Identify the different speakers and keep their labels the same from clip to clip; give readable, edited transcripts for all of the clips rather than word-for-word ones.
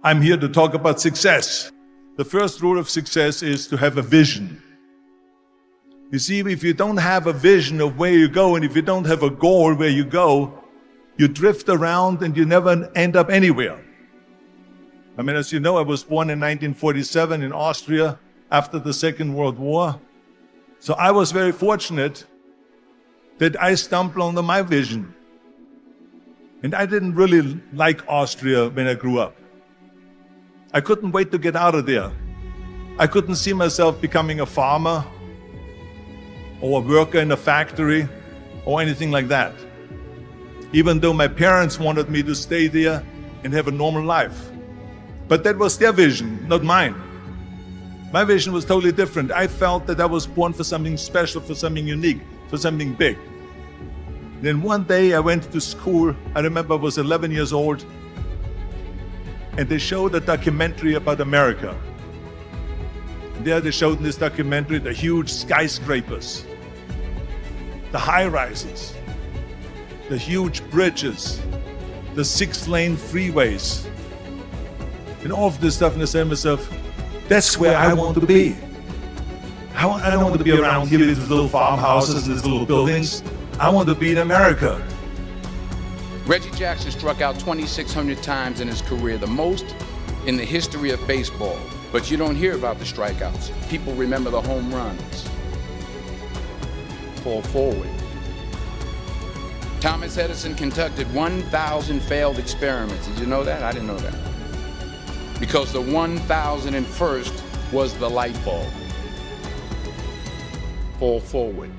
Speaker 1: I'm here to talk about success. The first rule of success is to have a vision. You see, if you don't have a vision of where you go, and if you don't have a goal where you go, you drift around and you never end up anywhere. I mean, as you know, I was born in 1947 in Austria after the Second World War. So I was very fortunate that I stumbled on my vision. And I didn't really like Austria when I grew up. I couldn't wait to get out of there. I couldn't see myself becoming a farmer or a worker in a factory or anything like that. Even though my parents wanted me to stay there and have a normal life. But that was their vision, not mine. My vision was totally different. I felt that I was born for something special, for something unique, for something big. Then one day I went to school. I remember I was 11 years old, and they showed a documentary about America. And there they showed in this documentary the huge skyscrapers, the high-rises, the huge bridges, the 6-lane freeways, and all of this stuff. And I said to myself, that's where I want to be. I don't want to be around here with these little farmhouses and these little buildings. I want to be in America.
Speaker 2: Reggie Jackson struck out 2,600 times in his career, the most in the history of baseball. But you don't hear about the strikeouts. People remember the home runs. Fall forward. Thomas Edison conducted 1,000 failed experiments. Did you know that? I didn't know that. Because the 1,001st was the light bulb. Fall forward.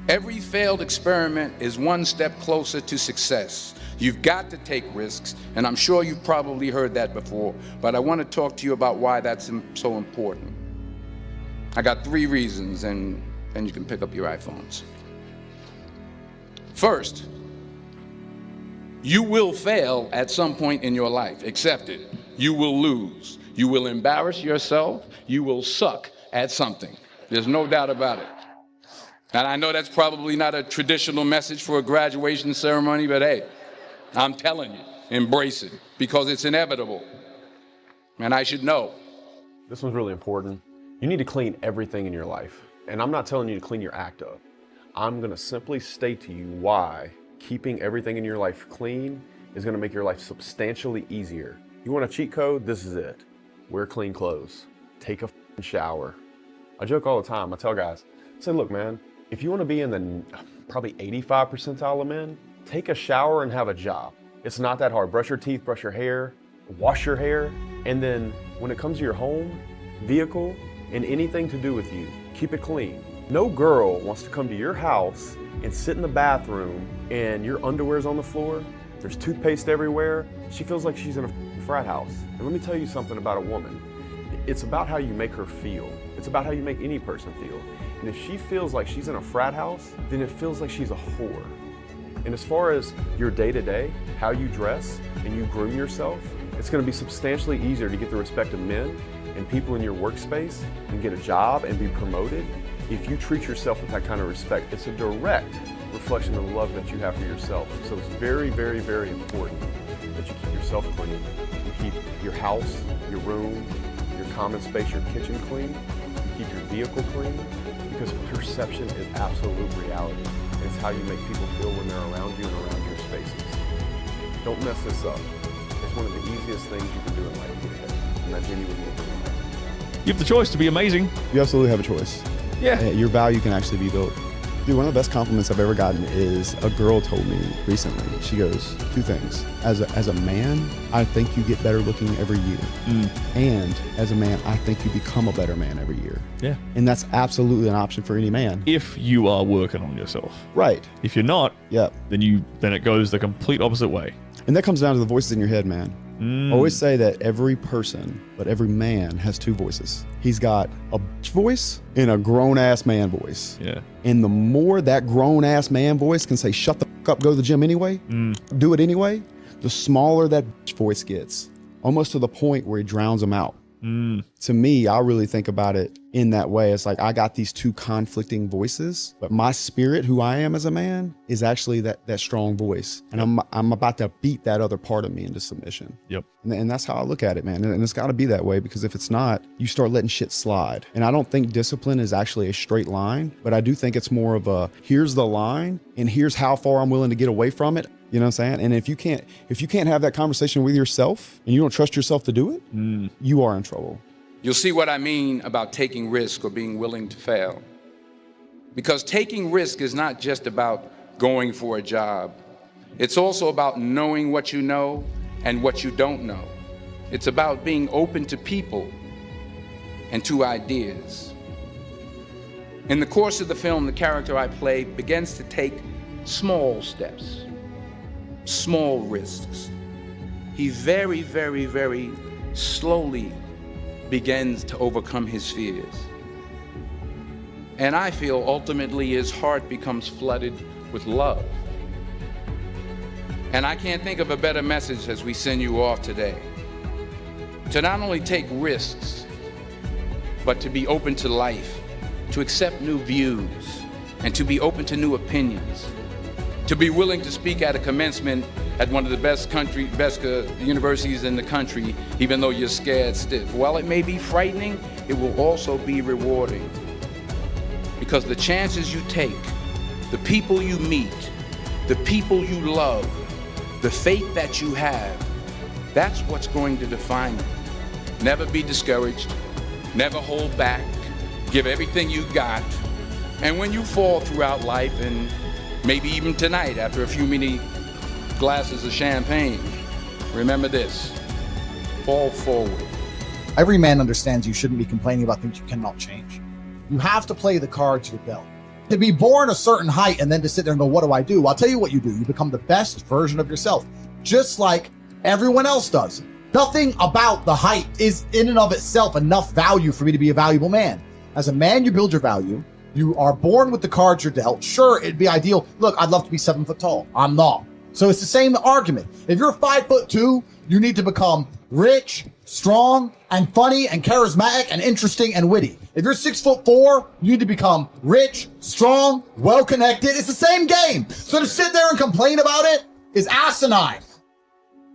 Speaker 2: Every failed experiment is one step closer to success. You've got to take risks, and I'm sure you've probably heard that before, but I want to talk to you about why that's so important. I got 3 reasons, and then you can pick up your iPhones. First, you will fail at some point in your life. Accept it. You will lose. You will embarrass yourself. You will suck at something. There's no doubt about it. And I know that's probably not a traditional message for a graduation ceremony, but hey, I'm telling you, embrace it, because it's inevitable. And I should know.
Speaker 3: This one's really important. You need to clean everything in your life. And I'm not telling you to clean your act up. I'm gonna simply state to you why keeping everything in your life clean is gonna make your life substantially easier. You want a cheat code? This is it. Wear clean clothes. Take a shower. I joke all the time. I tell guys, I say, look, man, if you wanna be in the probably 85th percentile of men, take a shower and have a job. It's not that hard. Brush your teeth, brush your hair, wash your hair, and then when it comes to your home, vehicle, and anything to do with you, keep it clean. No girl wants to come to your house and sit in the bathroom and your underwear's on the floor, there's toothpaste everywhere. She feels like she's in a frat house. And let me tell you something about a woman. It's about how you make her feel. It's about how you make any person feel. And if she feels like she's in a frat house, then it feels like she's a whore. And as far as your day-to-day, how you dress and you groom yourself, it's gonna be substantially easier to get the respect of men and people in your workspace and get a job and be promoted if you treat yourself with that kind of respect. It's a direct reflection of the love that you have for yourself. So it's very, very, very important that you keep yourself clean. You keep your house, your room, your common space, your kitchen clean. You keep your vehicle clean, because perception is absolute reality. It's how you make people feel when they're around you and around your spaces. Don't mess this up. It's one of the easiest things you can do in life, and I genuinely believe in life.
Speaker 4: You have the choice to be amazing.
Speaker 5: You absolutely have a choice.
Speaker 4: Yeah.
Speaker 5: Your value can actually be built. Dude, one of the best compliments I've ever gotten is a girl told me recently. She goes, 2 things. As a man, I think you get better looking every year. And as a man, I think you become a better man every year.
Speaker 4: Yeah.
Speaker 5: And that's absolutely an option for any man.
Speaker 4: If you are working on yourself.
Speaker 5: Right.
Speaker 4: If you're not,
Speaker 5: yep,
Speaker 4: then it goes the complete opposite way.
Speaker 5: And that comes down to the voices in your head, man. I always say that every person, but every man has 2 voices. He's got a bitch voice and a grown-ass man voice.
Speaker 4: Yeah.
Speaker 5: And the more that grown-ass man voice can say, shut the fuck up, go to the gym anyway, do it anyway, the smaller that bitch voice gets, almost to the point where he drowns him out. To me, I really think about it in that way. It's like I got these two conflicting voices, but my spirit, who I am as a man, is actually that strong voice. And I'm about to beat that other part of me into submission.
Speaker 4: Yep.
Speaker 5: And that's how I look at it, man. And it's got to be that way, because if it's not, you start letting shit slide. And I don't think discipline is actually a straight line, but I do think it's more of a, here's the line and here's how far I'm willing to get away from it. You know what I'm saying? And if you can't have that conversation with yourself and you don't trust yourself to do it, you are in trouble.
Speaker 2: You'll see what I mean about taking risk or being willing to fail. Because taking risk is not just about going for a job. It's also about knowing what you know and what you don't know. It's about being open to people and to ideas. In the course of the film, the character I play begins to take small steps, small risks. He very, very, very slowly begins to overcome his fears. And I feel ultimately his heart becomes flooded with love. And I can't think of a better message as we send you off today. To not only take risks, but to be open to life, to accept new views, and to be open to new opinions. To be willing to speak at a commencement at one of the best universities in the country, even though you're scared stiff. While it may be frightening, it will also be rewarding. Because the chances you take, the people you meet, the people you love, the faith that you have, that's what's going to define you. Never be discouraged, never hold back, give everything you got. And when you fall throughout life, and maybe even tonight after a few many glasses of champagne, remember this: fall forward.
Speaker 6: Every man understands you shouldn't be complaining about things you cannot change. You have to play the cards you're dealt. To be born a certain height and then to sit there and go, what do I do? I'll tell you what you do. You become the best version of yourself, just like everyone else does. Nothing about the height is in and of itself enough value for me to be a valuable man. As a man, you build your value. You are born with the cards you're dealt. Sure, it'd be ideal. Look, I'd love to be 7 foot tall. I'm not. So it's the same argument. If you're 5'2", you need to become rich, strong, and funny, and charismatic, and interesting, and witty. If you're 6'4", you need to become rich, strong, well-connected. It's the same game. So to sit there and complain about it is asinine.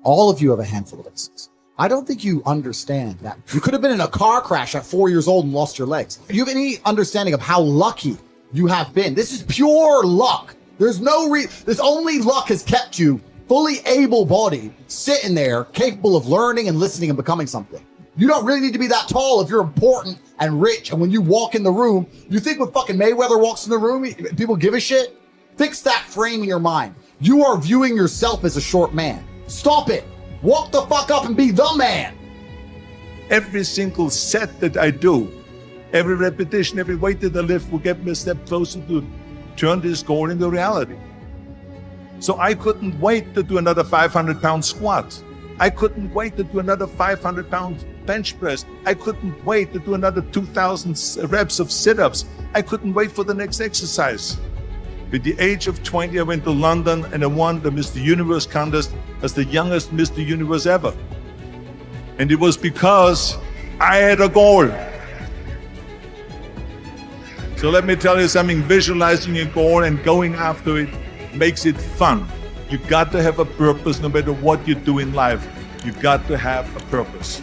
Speaker 6: All of you have a handful of aces. I don't think you understand that. You could have been in a car crash at 4 years old and lost your legs. Do you have any understanding of how lucky you have been? This is pure luck. There's no this only luck has kept you fully able-bodied, sitting there, capable of learning and listening and becoming something. You don't really need to be that tall if you're important and rich. And when you walk in the room, you think when fucking Mayweather walks in the room, people give a shit? Fix that frame in your mind. You are viewing yourself as a short man. Stop it. Walk the fuck up and be the man.
Speaker 1: Every single set that I do, every repetition, every weight that I lift will get me a step closer to turn this goal into reality. So I couldn't wait to do another 500-pound squat. I couldn't wait to do another 500-pound bench press. I couldn't wait to do another 2,000 reps of sit-ups. I couldn't wait for the next exercise. At the age of 20, I went to London and I won the Mr. Universe contest as the youngest Mr. Universe ever. And it was because I had a goal. So let me tell you something, visualizing a goal and going after it makes it fun. You got to have a purpose no matter what you do in life. You got to have a purpose.